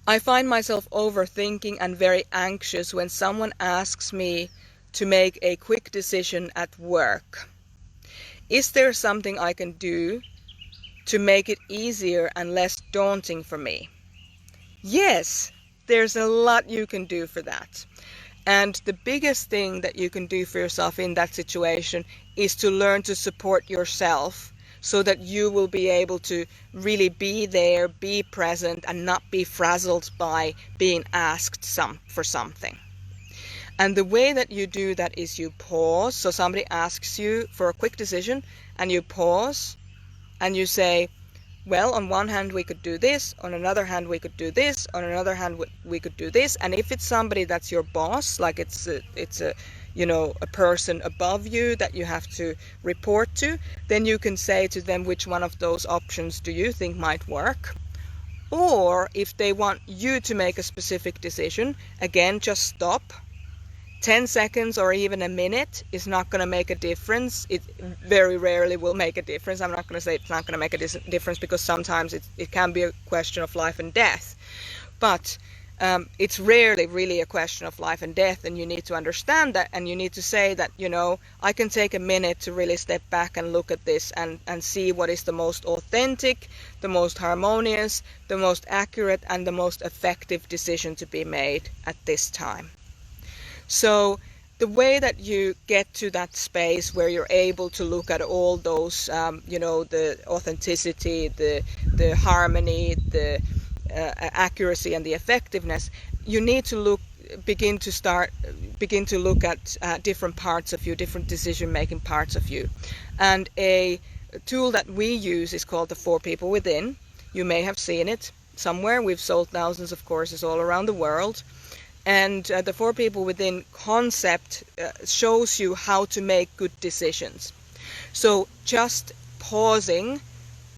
I find myself overthinking and very anxious when someone asks me to make a quick decision at work. Is there something I can do to make it easier and less daunting for me? Yes, there's a lot you can do for that. And the biggest thing that you can do for yourself in that situation is to learn to support yourself so that you will be able to really be there, be present, and not be frazzled by being asked for something. And the way that you do that is you pause. So somebody asks you for a quick decision and you pause and you say, well, on one hand we could do this, on another hand we could do this, on another hand we could do this. And if it's somebody that's your boss, like it's a a person above you that you have to report to, then you can say to them which one of those options do you think might work. Or if they want you to make a specific decision, again, just stop. 10 seconds or even a minute is not going to make a difference. It very rarely will make a difference. I'm not going to say it's not going to make a difference, because sometimes it can be a question of life and death. But it's rarely really a question of life and death, and you need to understand that, and you need to say that, I can take a minute to really step back and look at this and see what is the most authentic, the most harmonious, the most accurate, and the most effective decision to be made at this time. So the way that you get to that space where you're able to look at all those, the authenticity, the harmony, the accuracy, and the effectiveness, you need to begin to look at different parts of you, different decision-making parts of you. And a tool that we use is called the 4 People Within. You may have seen it somewhere. We've sold thousands of courses all around the world. And the 4 People Within concept shows you how to make good decisions. So just pausing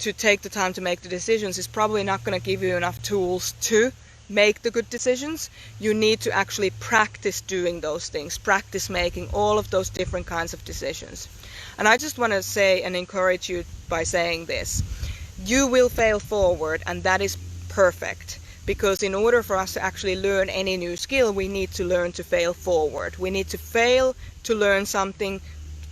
to take the time to make the decisions is probably not going to give you enough tools to make the good decisions. You need to actually practice doing those things, practice making all of those different kinds of decisions. And I just want to say and encourage you by saying this. You will fail forward, and that is perfect. Because in order for us to actually learn any new skill, we need to learn to fail forward. We need to fail to learn something,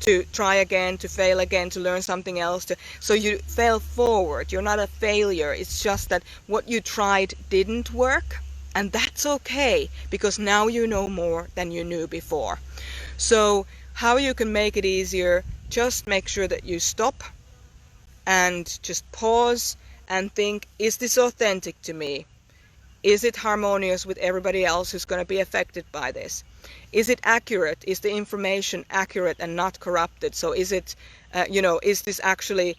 to try again, to fail again, to learn something else. So you fail forward. You're not a failure. It's just that what you tried didn't work. And that's okay, because now you know more than you knew before. So how you can make it easier, just make sure that you stop and just pause and think, is this authentic to me? Is it harmonious with everybody else who's going to be affected by this? Is it accurate? Is the information accurate and not corrupted? So is it, is this actually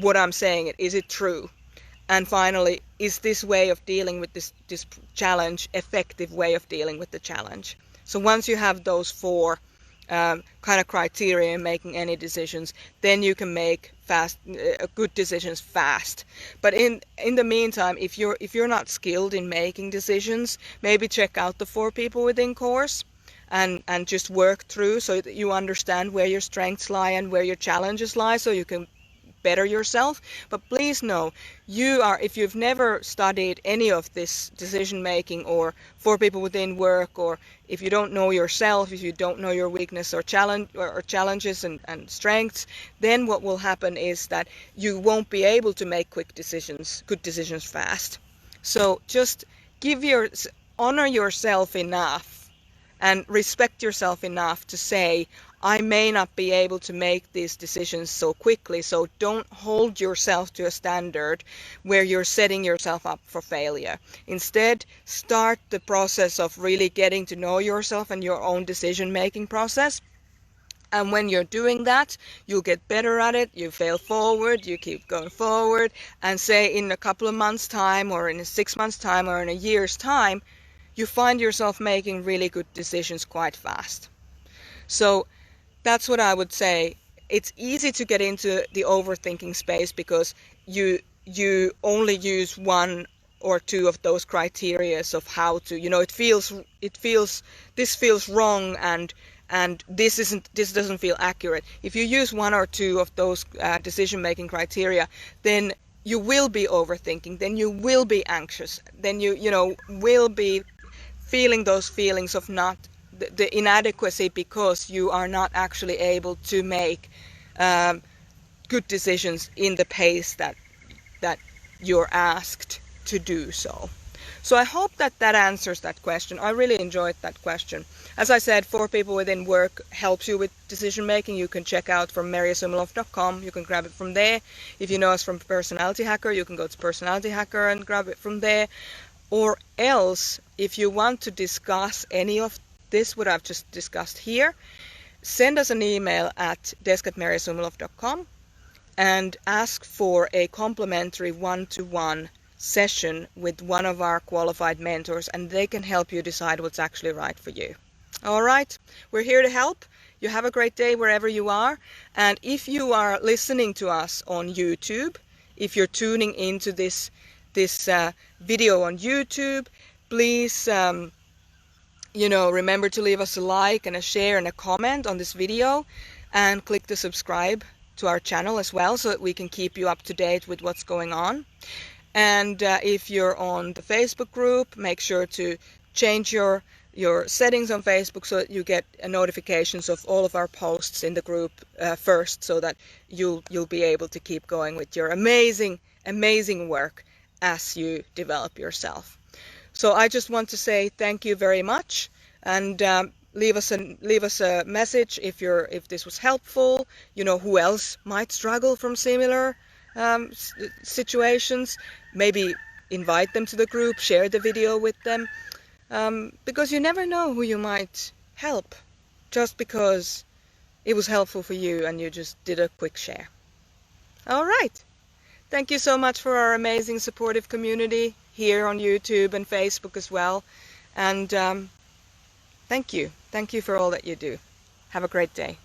what I'm saying? Is it true? And finally, is this way of dealing with this challenge effective way of dealing with the challenge? So once you have those 4 kind of criteria in making any decisions, then you can make good decisions fast. But in the meantime, if you're not skilled in making decisions, maybe check out the 4 People Within course and just work through so that you understand where your strengths lie and where your challenges lie, so you can better yourself. But please know, if you've never studied any of this decision making or 4 People Within work, or if you don't know yourself, if you don't know your weakness or challenges and strengths, then what will happen is that you won't be able to make good decisions fast. So just honor yourself enough and respect yourself enough to say, I may not be able to make these decisions so quickly, so don't hold yourself to a standard where you're setting yourself up for failure. Instead, start the process of really getting to know yourself and your own decision-making process. And when you're doing that, you'll get better at it, you fail forward, you keep going forward, and say in a couple of months' time, or in 6 months' time, or in a year's time, you find yourself making really good decisions quite fast. So that's what I would say. It's easy to get into the overthinking space because you only use 1 or 2 of those criteria of how to, this feels wrong and this doesn't feel accurate. If you use 1 or 2 of those decision-making criteria, then you will be overthinking, then you will be anxious, then you know will be feeling those feelings of not the inadequacy because you are not actually able to make um, good decisions in the pace that you're asked to do so. So I hope that answers that question. I really enjoyed that question. As I said, For People Within Work helps you with decision making. You can check out from merjasumiloff.com. You can grab it from there. If you know us from Personality Hacker, you can go to Personality Hacker and grab it from there. Or else, if you want to discuss any of this, what I've just discussed here, send us an email at desk@merjasumiloff.com and ask for a complimentary one-to-one session with one of our qualified mentors, and they can help you decide what's actually right for you. All right, we're here to help. You have a great day wherever you are. And if you are listening to us on YouTube, if you're tuning into this video on YouTube, please remember to leave us a like and a share and a comment on this video, and click the subscribe to our channel as well so that we can keep you up to date with what's going on. And if you're on the Facebook group, make sure to change your settings on Facebook so that you get notifications of all of our posts in the group first, so that you'll be able to keep going with your amazing work as you develop yourself. So I just want to say thank you very much, and leave us a message if this was helpful. You know who else might struggle from similar situations. Maybe invite them to the group, share the video with them, because you never know who you might help just because it was helpful for you and you just did a quick share. All right. Thank you so much for our amazing supportive community here on YouTube and Facebook as well. And thank you. Thank you for all that you do. Have a great day.